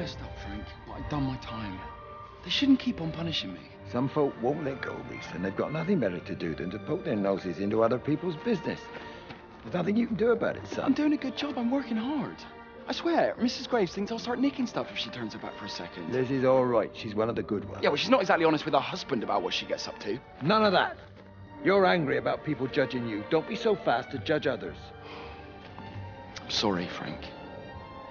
messed up, Frank, but I've done my time. They shouldn't keep on punishing me. Some folk won't let go, Reese, and they've got nothing better to do than to poke their noses into other people's business. There's nothing you can do about it, son. I'm doing a good job. I'm working hard. I swear, Mrs. Graves thinks I'll start nicking stuff if she turns her back for a second. Lizzie's all right. She's one of the good ones. Yeah, well, she's not exactly honest with her husband about what she gets up to. None of that. You're angry about people judging you. Don't be so fast to judge others. I'm sorry, Frank.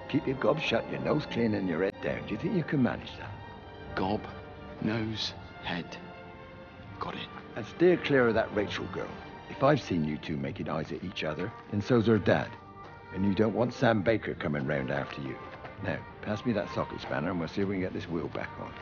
Keep your gob shut, your nose clean, and your head down. Do you think you can manage that? Gob, nose, head. Got it. And steer clear of that Rachel girl. If I've seen you two making eyes at each other, then so's her dad. And you don't want Sam Baker coming round after you. Now, pass me that socket spanner and we'll see if we can get this wheel back on.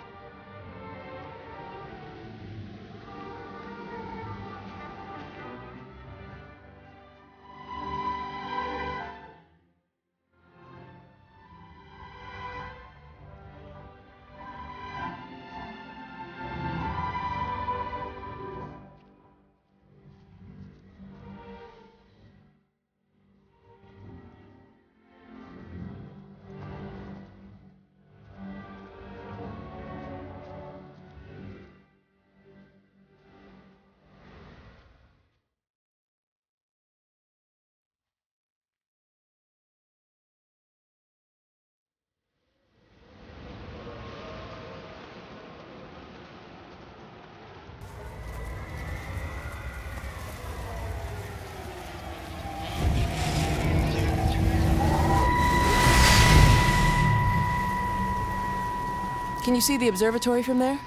Can you see the observatory from there?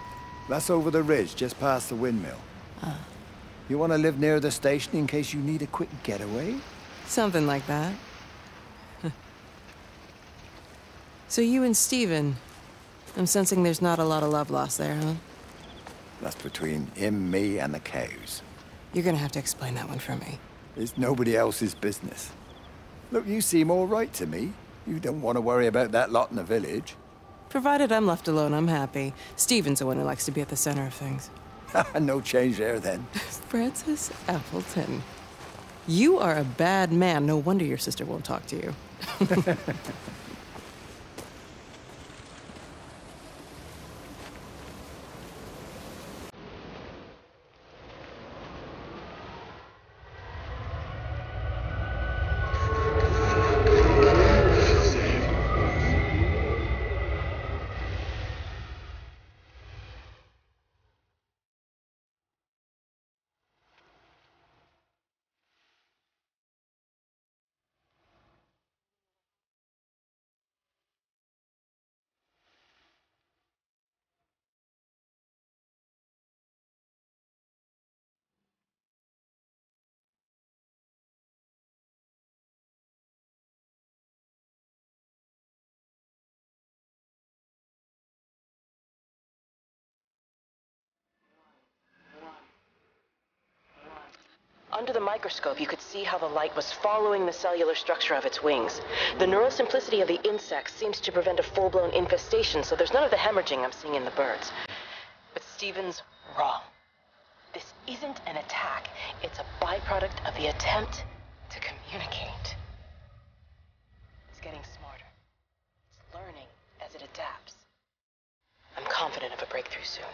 That's over the ridge, just past the windmill. Ah. You want to live near the station in case you need a quick getaway? Something like that. So you and Steven, I'm sensing there's not a lot of love lost there, huh? That's between him, me, and the cows. You're gonna have to explain that one for me. It's nobody else's business. Look, you seem all right to me. You don't want to worry about that lot in the village. Provided I'm left alone, I'm happy. Steven's the one who likes to be at the center of things. No change there, then. Francis Appleton. You are a bad man. No wonder your sister won't talk to you. Under the microscope, you could see how the light was following the cellular structure of its wings. The neural simplicity of the insects seems to prevent a full-blown infestation, so there's none of the hemorrhaging I'm seeing in the birds. But Steven's wrong. This isn't an attack. It's a byproduct of the attempt to communicate. It's getting smarter. It's learning as it adapts. I'm confident of a breakthrough soon.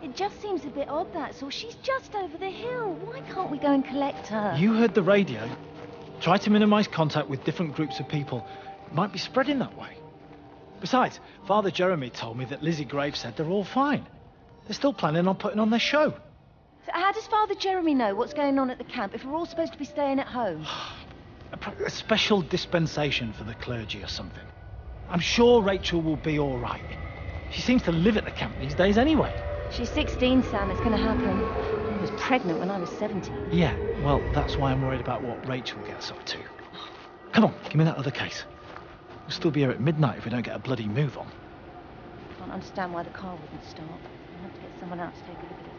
It just seems a bit odd, that's all. She's just over the hill. Why can't we go and collect her? You heard the radio. Try to minimise contact with different groups of people. It might be spreading that way. Besides, Father Jeremy told me that Lizzie Graves said they're all fine. They're still planning on putting on their show. So how does Father Jeremy know what's going on at the camp if we're all supposed to be staying at home? A special dispensation for the clergy or something. I'm sure Rachel will be all right. She seems to live at the camp these days anyway. She's 16, Sam. It's going to happen. I was pregnant when I was 17. Yeah, well, that's why I'm worried about what Rachel gets up to. Come on, give me that other case. We'll still be here at midnight if we don't get a bloody move on. I can't understand why the car wouldn't start. I'll have to get someone out to take a look at it.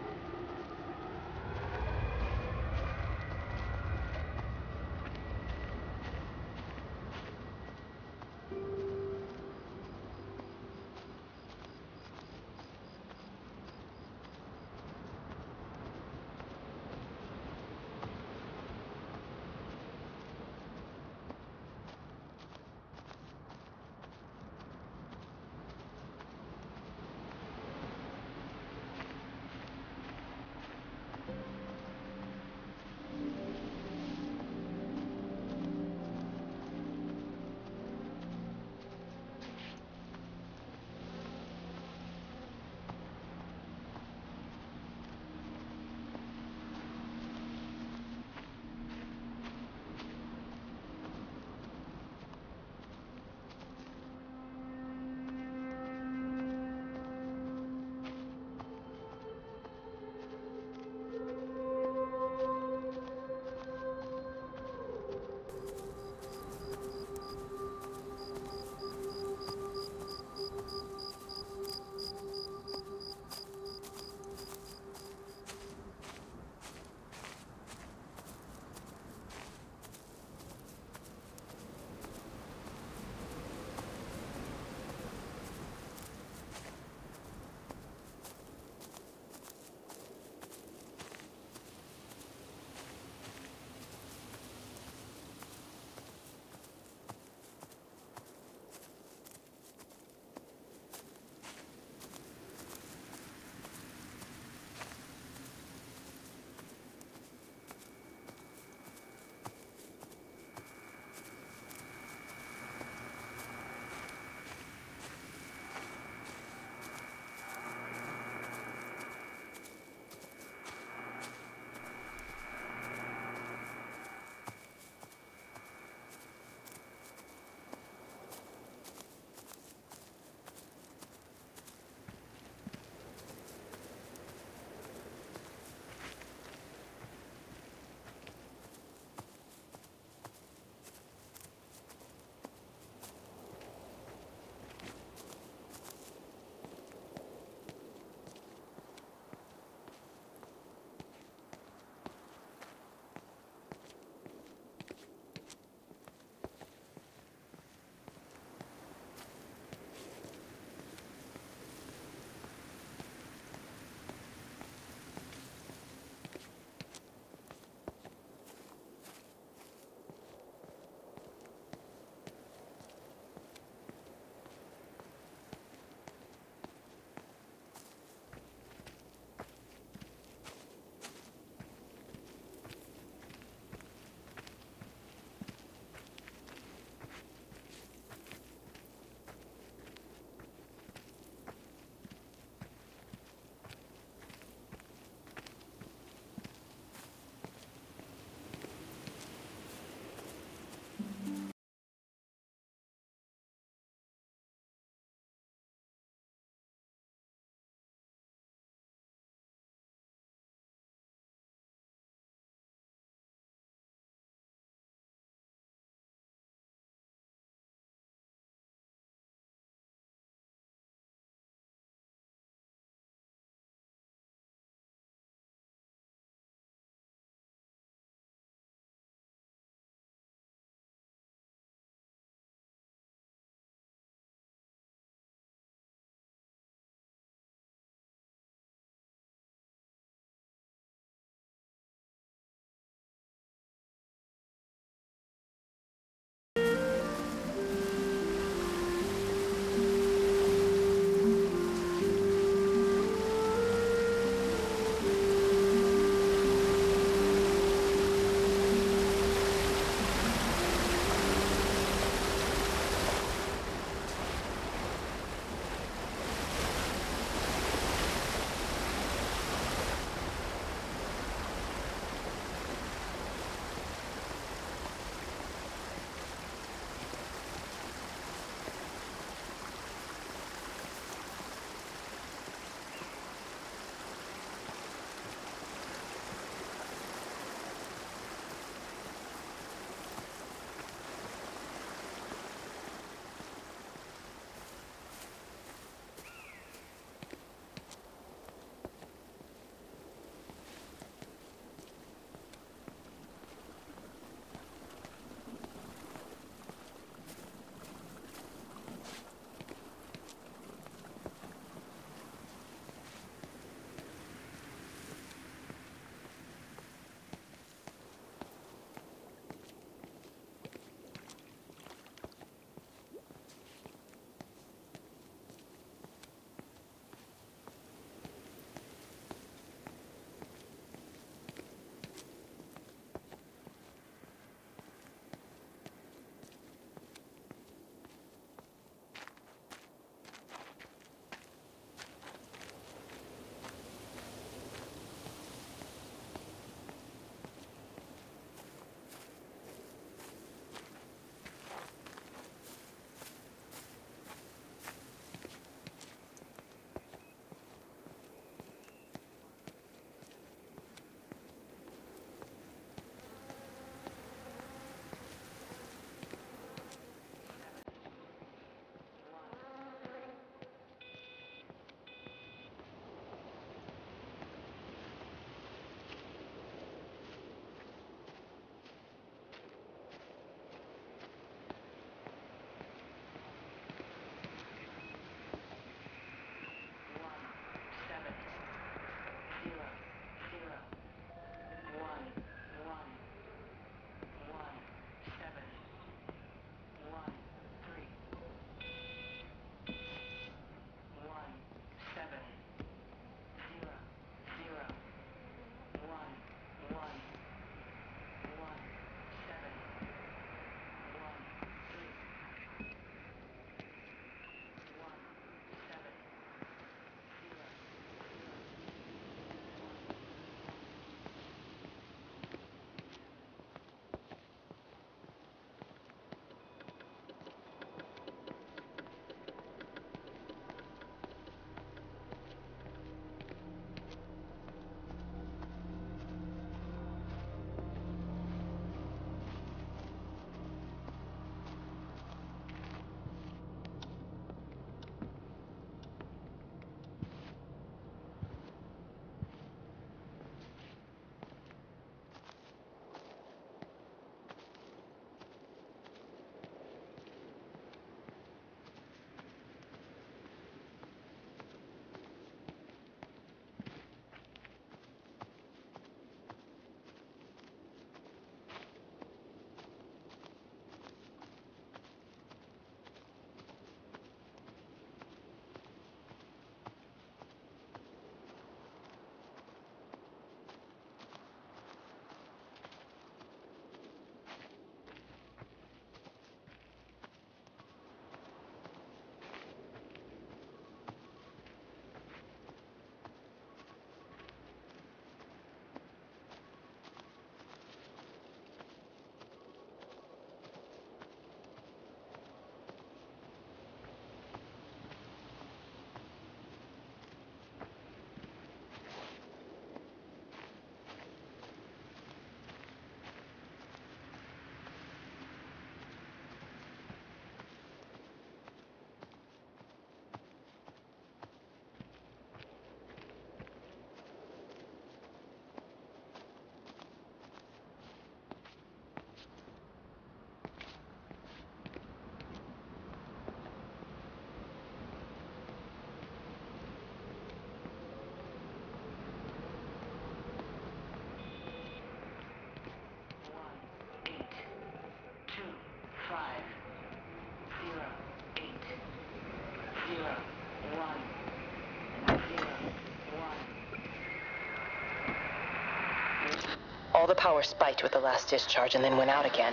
All the power spiked with the last discharge and then went out again,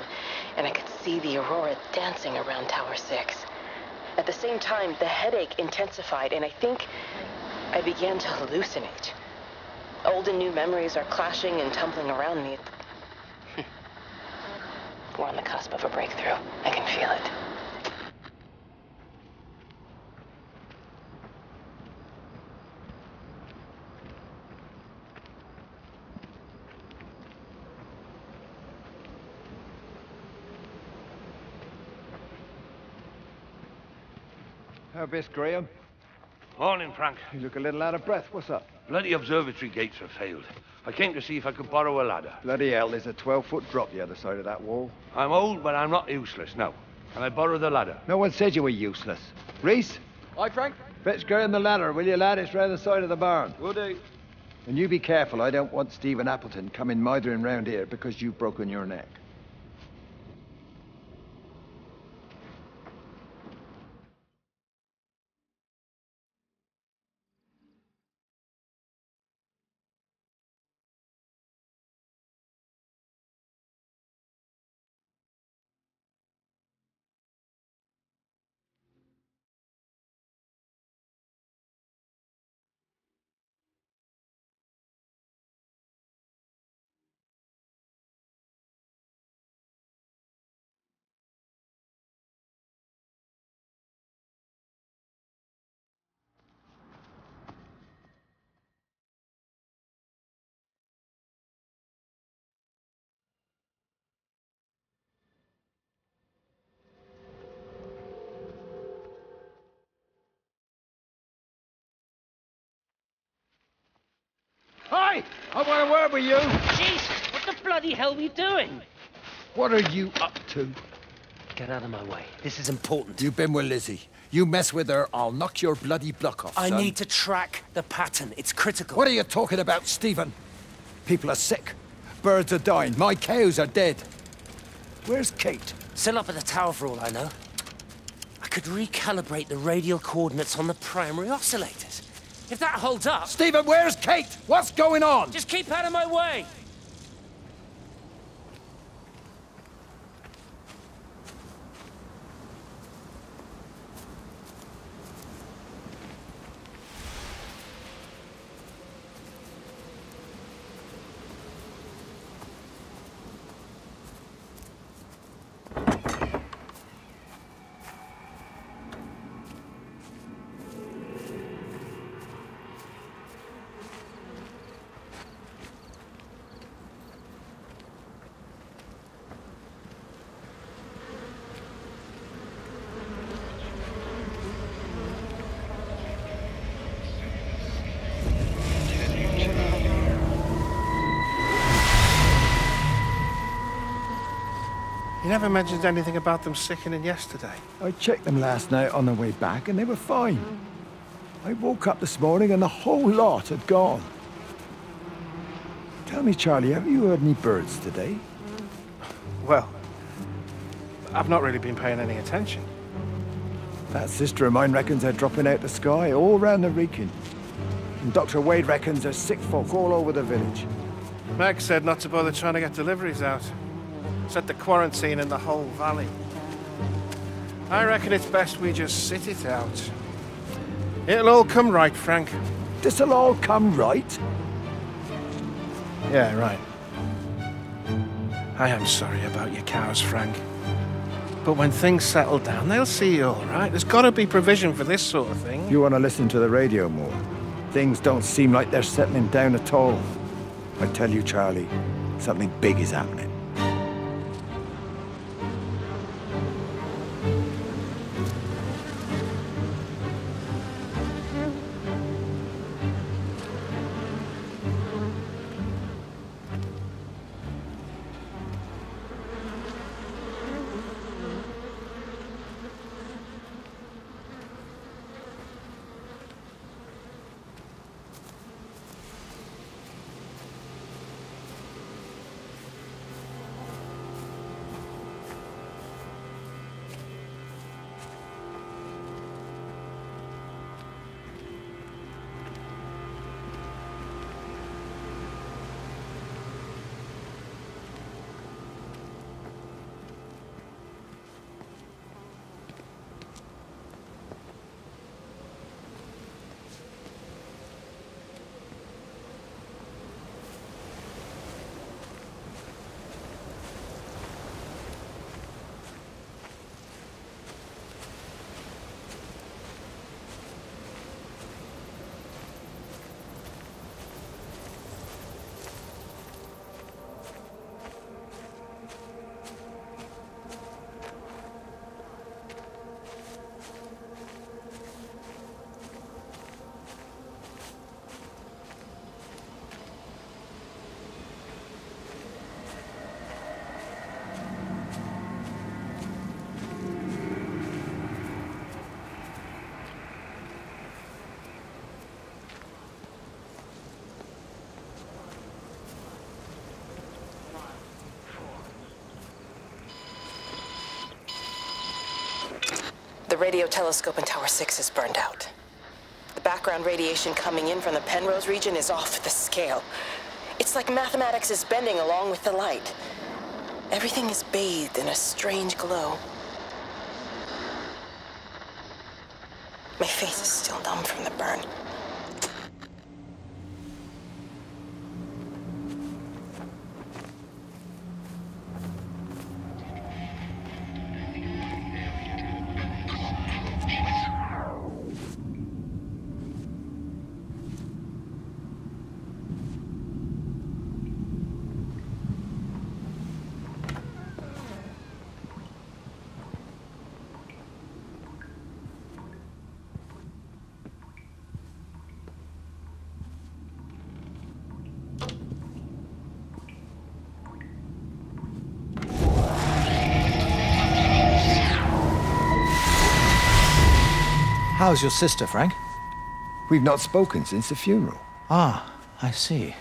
and I could see the aurora dancing around Tower 6. At the same time, the headache intensified, and I think I began to hallucinate. Old and new memories are clashing and tumbling around me. We're on the cusp of a breakthrough. I can feel it. How bis, Graham? Morning, Frank. You look a little out of breath. What's up? Bloody observatory gates have failed. I came to see if I could borrow a ladder. Bloody hell, there's a 12-foot drop the other side of that wall. I'm old, but I'm not useless, no. Can I borrow the ladder? No one said you were useless. Reese? Aye, Frank? Fetch Graham the ladder, will you, lad? It's round the side of the barn. Will do. And you be careful. I don't want Stephen Appleton coming mithering round here because you've broken your neck. Hi! I want a word with you. Jeez, what the bloody hell are you doing? What are you up to? Get out of my way. This is important. You've been with Lizzie. You mess with her, I'll knock your bloody block off, I son. need to track the pattern. It's critical. What are you talking about, Stephen? People are sick. Birds are dying. My cows are dead. Where's Kate? Still up at the tower for all I know. I could recalibrate the radial coordinates on the primary oscillators. If that holds up... Stephen, where's Kate? What's going on? Just keep out of my way! You never mentioned anything about them sickening yesterday. I checked them last night on the way back and they were fine. I woke up this morning and the whole lot had gone. Tell me, Charlie, have you heard any birds today? Well, I've not really been paying any attention. That sister of mine reckons they're dropping out the sky all round the Wrekin. And Dr. Wade reckons there's sick folk all over the village. Meg said not to bother trying to get deliveries out. Set the quarantine in the whole valley. I reckon it's best we just sit it out. It'll all come right, Frank. This'll all come right? Yeah, right. I am sorry about your cows, Frank. But when things settle down, they'll see you all right. There's got to be provision for this sort of thing. You want to listen to the radio more? Things don't seem like they're settling down at all. I tell you, Charlie, something big is happening. radio telescope in Tower 6 is burned out. The background radiation coming in from the Penrose region is off the scale. It's like mathematics is bending along with the light. Everything is bathed in a strange glow. My face is still numb from the burn. How's your sister, Frank? We've not spoken since the funeral. Ah, I see.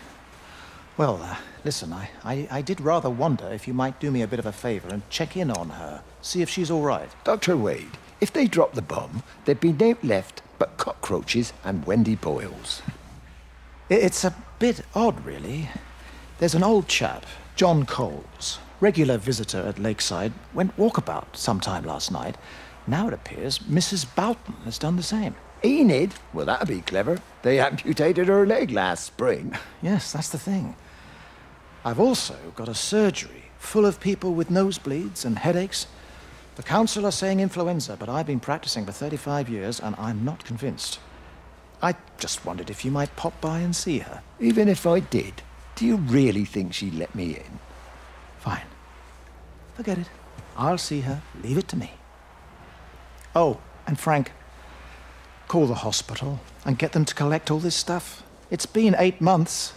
Well, listen, I did rather wonder if you might do me a bit of a favor and check in on her, see if she's all right. Dr. Wade, if they dropped the bomb, there'd be no left but cockroaches and Wendy Boyles. It's a bit odd, really. There's an old chap, John Coles, regular visitor at Lakeside, went walkabout sometime last night. Now it appears Mrs. Boughton has done the same. Enid? Well, that'd be clever. They amputated her leg last spring. Yes, that's the thing. I've also got a surgery full of people with nosebleeds and headaches. The council are saying influenza, but I've been practicing for 35 years and I'm not convinced. I just wondered if you might pop by and see her. Even if I did, do you really think she'd let me in? Fine. Forget it. I'll see her. Leave it to me. Oh, and Frank, call the hospital and get them to collect all this stuff. It's been 8 months.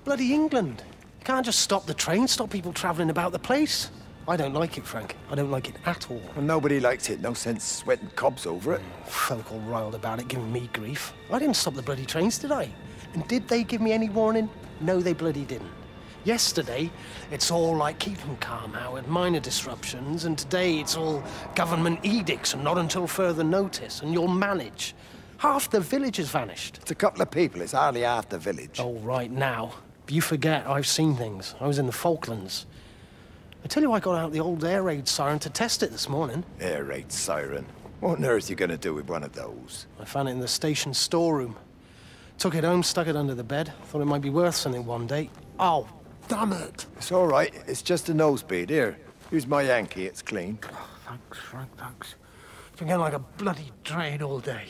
Bloody England. You can't just stop the train, stop people travelling about the place. I don't like it, Frank. I don't like it at all. Well, nobody likes it. No sense sweating cobs over it. Folk all riled about it, giving me grief. I didn't stop the bloody trains, did I? And did they give me any warning? No, they bloody didn't. Yesterday, it's all like keep them calm, Howard, minor disruptions, and today it's all government edicts and not until further notice, and you'll manage. Half the village has vanished. It's a couple of people. It's hardly half the village. Oh, right now. You forget, I've seen things. I was in the Falklands. I tell you, I got out the old air raid siren to test it this morning. Air raid siren? What on earth are you going to do with one of those? I found it in the station storeroom. Took it home, stuck it under the bed. Thought it might be worth something one day. Oh, damn it! It's all right. It's just a nosebleed. Here, here's my Yankee. It's clean. Oh, thanks, Frank, thanks. It's been getting like a bloody drain all day.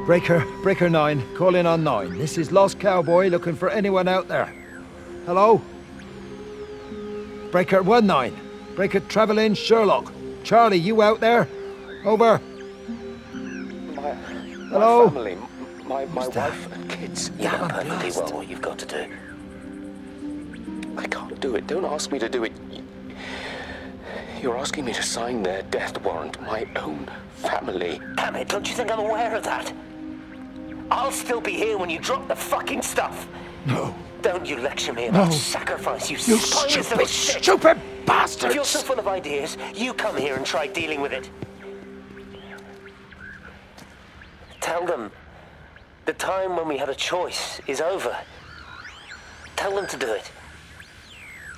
Breaker 9, call in on 9. This is Lost Cowboy looking for anyone out there. Hello? Breaker 19. Breaker Travel in Sherlock. Charlie, you out there? Over. Hello? My family, my wife and kids. You know perfectly well what you've got to do. I can't do it. Don't ask me to do it. You're asking me to sign their death warrant. My own family. Damn it, don't you think I'm aware of that? I'll still be here when you drop the fucking stuff. No. Don't you lecture me about sacrifice, you spineless little shit. Stupid bastards! If you're so full of ideas, you come here and try dealing with it. Tell them the time when we had a choice is over. Tell them to do it.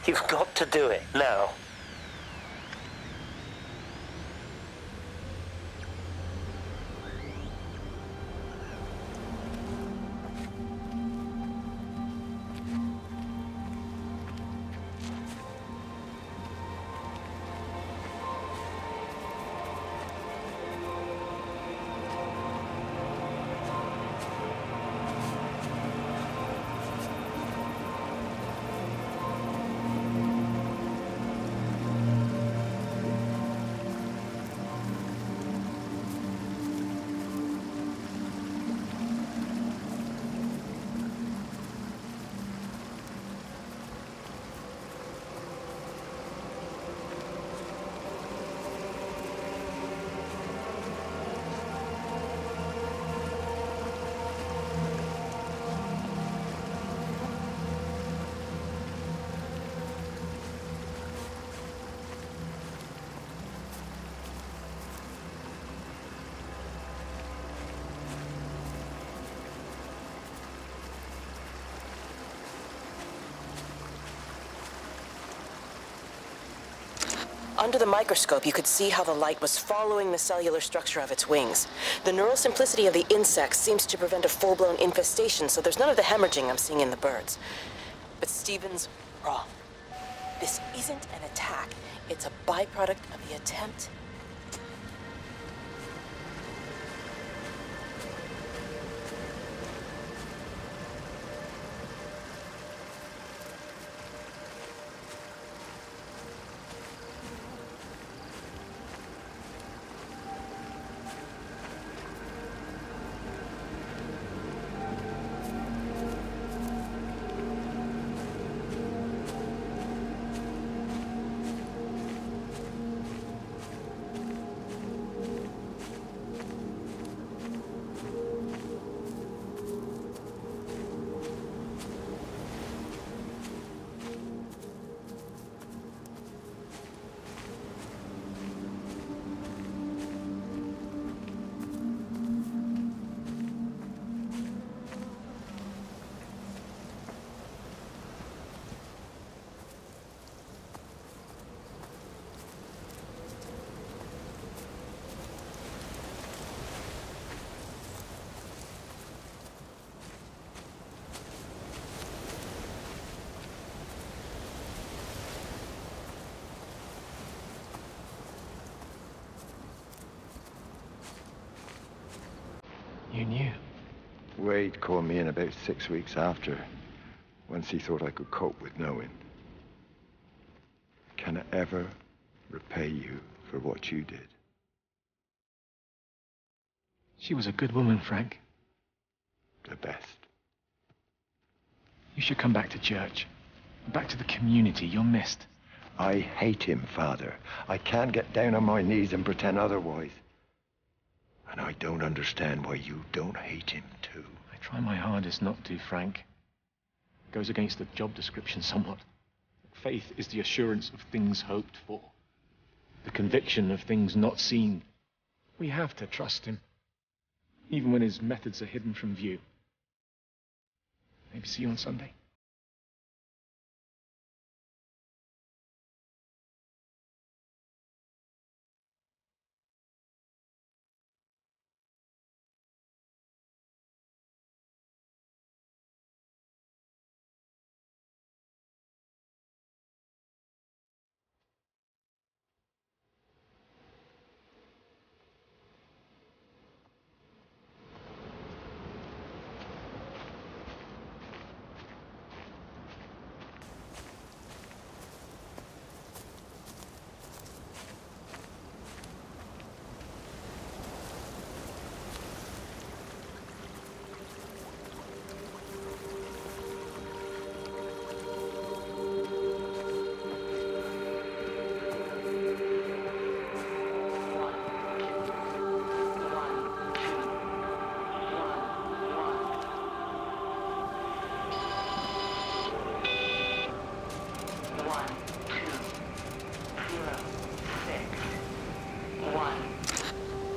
You've got to do it now. Under the microscope, you could see how the light was following the cellular structure of its wings. The neural simplicity of the insects seems to prevent a full-blown infestation, so there's none of the hemorrhaging I'm seeing in the birds. But Stephen's wrong. This isn't an attack. It's a byproduct of the attempt. You knew? Wade called me in about 6 weeks after, once he thought I could cope with knowing. Can I ever repay you for what you did? She was a good woman, Frank. The best. You should come back to church. Back to the community. You're missed. I hate him, Father. I can't get down on my knees and pretend otherwise. And I don't understand why you don't hate him, too. I try my hardest not to, Frank. It goes against the job description somewhat. Faith is the assurance of things hoped for. The conviction of things not seen. We have to trust him, even when his methods are hidden from view. Maybe see you on Sunday.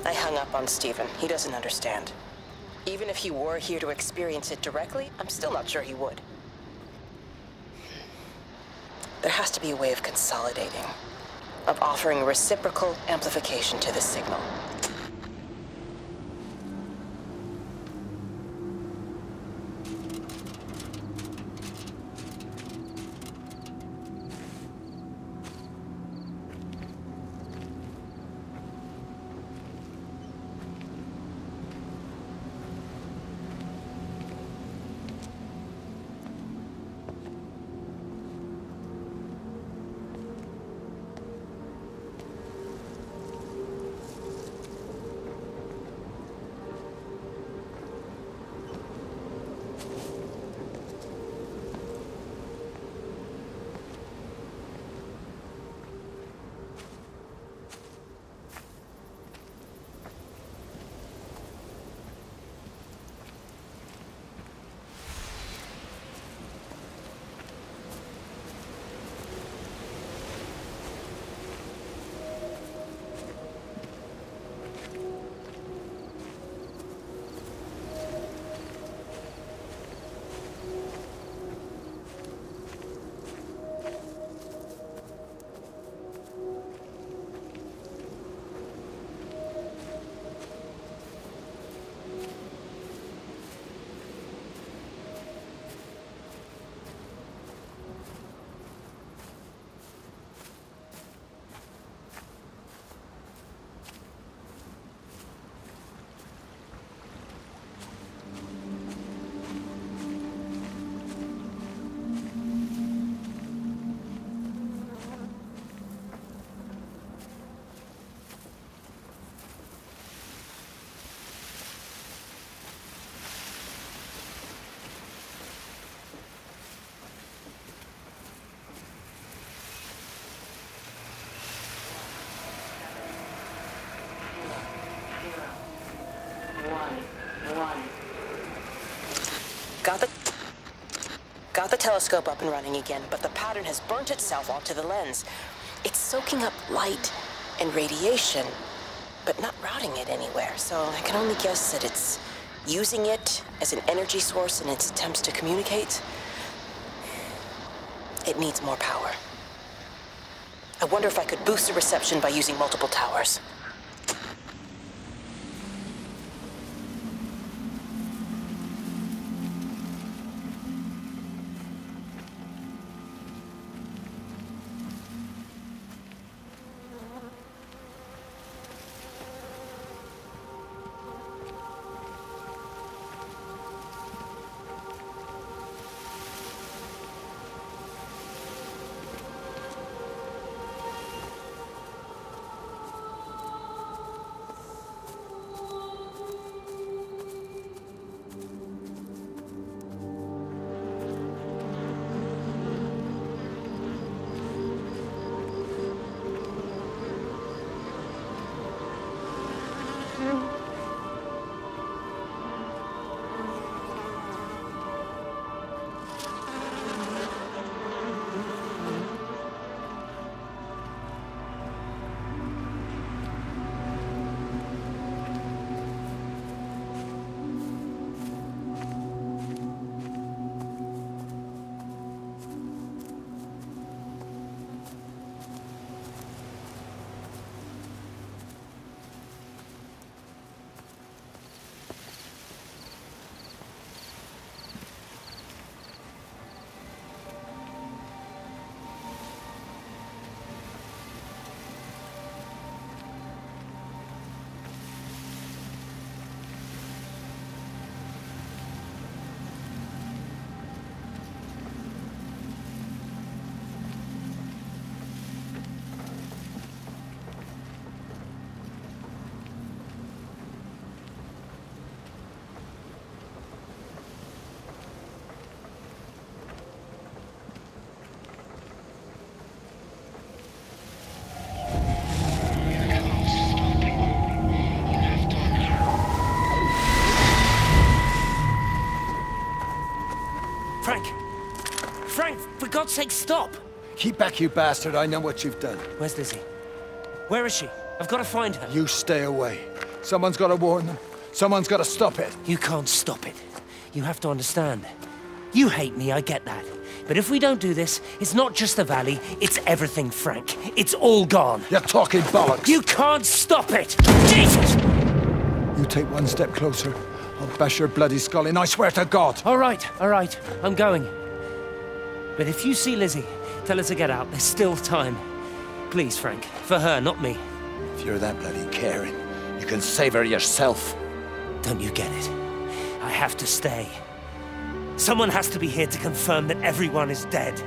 I hung up on Stephen. He doesn't understand. Even if he were here to experience it directly, I'm still not sure he would. There has to be a way of consolidating, of offering reciprocal amplification to the signal. Got the telescope up and running again, but the pattern has burnt itself onto the lens. It's soaking up light and radiation, but not routing it anywhere, so I can only guess that it's using it as an energy source in its attempts to communicate. It needs more power. I wonder if I could boost the reception by using multiple towers. Frank, for God's sake, stop! Keep back, you bastard. I know what you've done. Where's Lizzie? Where is she? I've got to find her. You stay away. Someone's got to warn them. Someone's got to stop it. You can't stop it. You have to understand. You hate me, I get that. But if we don't do this, it's not just the valley, it's everything, Frank. It's all gone. You're talking bollocks. You can't stop it! Jesus! You take one step closer, I'll bash your bloody skull in, I swear to God. All right, I'm going. But if you see Lizzie, tell her to get out. There's still time. Please, Frank. For her, not me. If you're that bloody caring, you can save her yourself. Don't you get it? I have to stay. Someone has to be here to confirm that everyone is dead.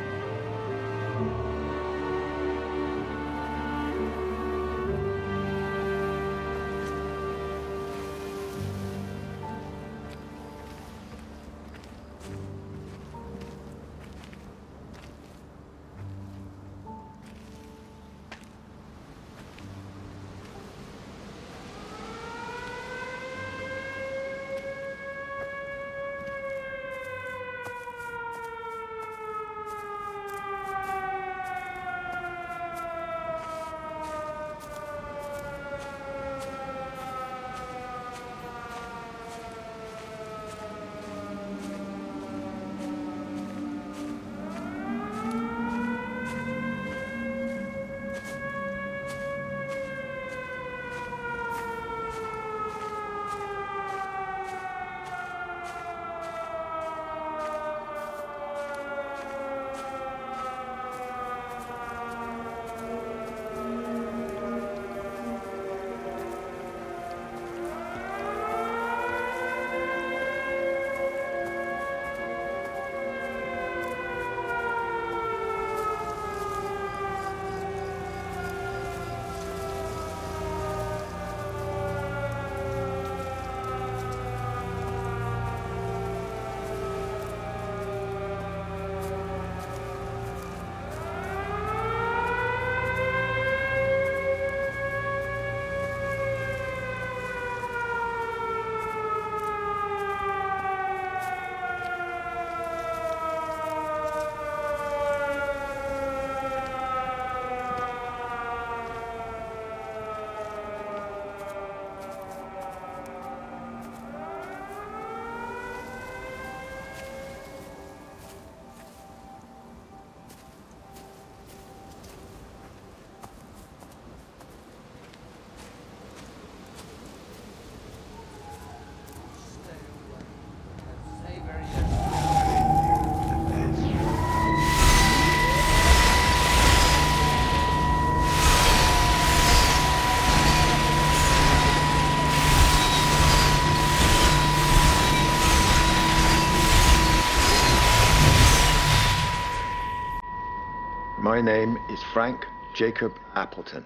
My name is Frank Jacob Appleton.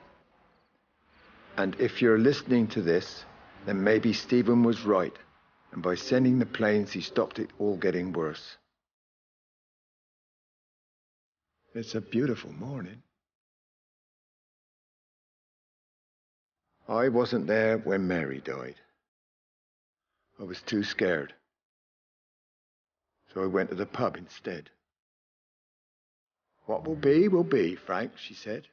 And if you're listening to this, then maybe Stephen was right. And by sending the planes, he stopped it all getting worse. It's a beautiful morning. I wasn't there when Mary died. I was too scared. So I went to the pub instead. What will be, Frank, she said.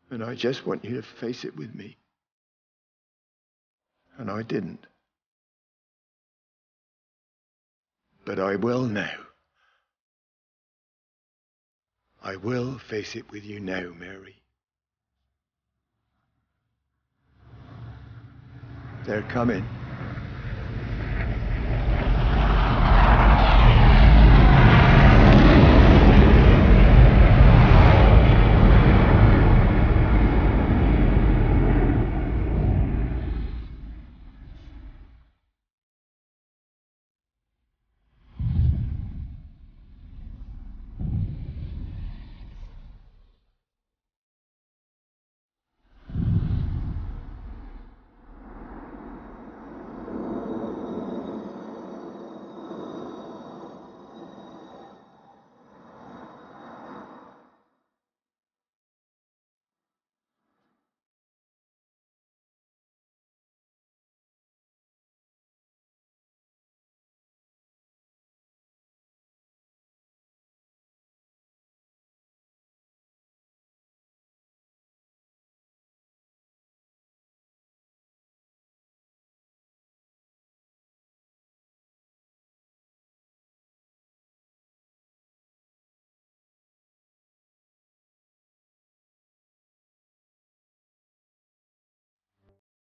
And I just want you to face it with me. And I didn't. But I will now. I will face it with you now, Mary. They're coming.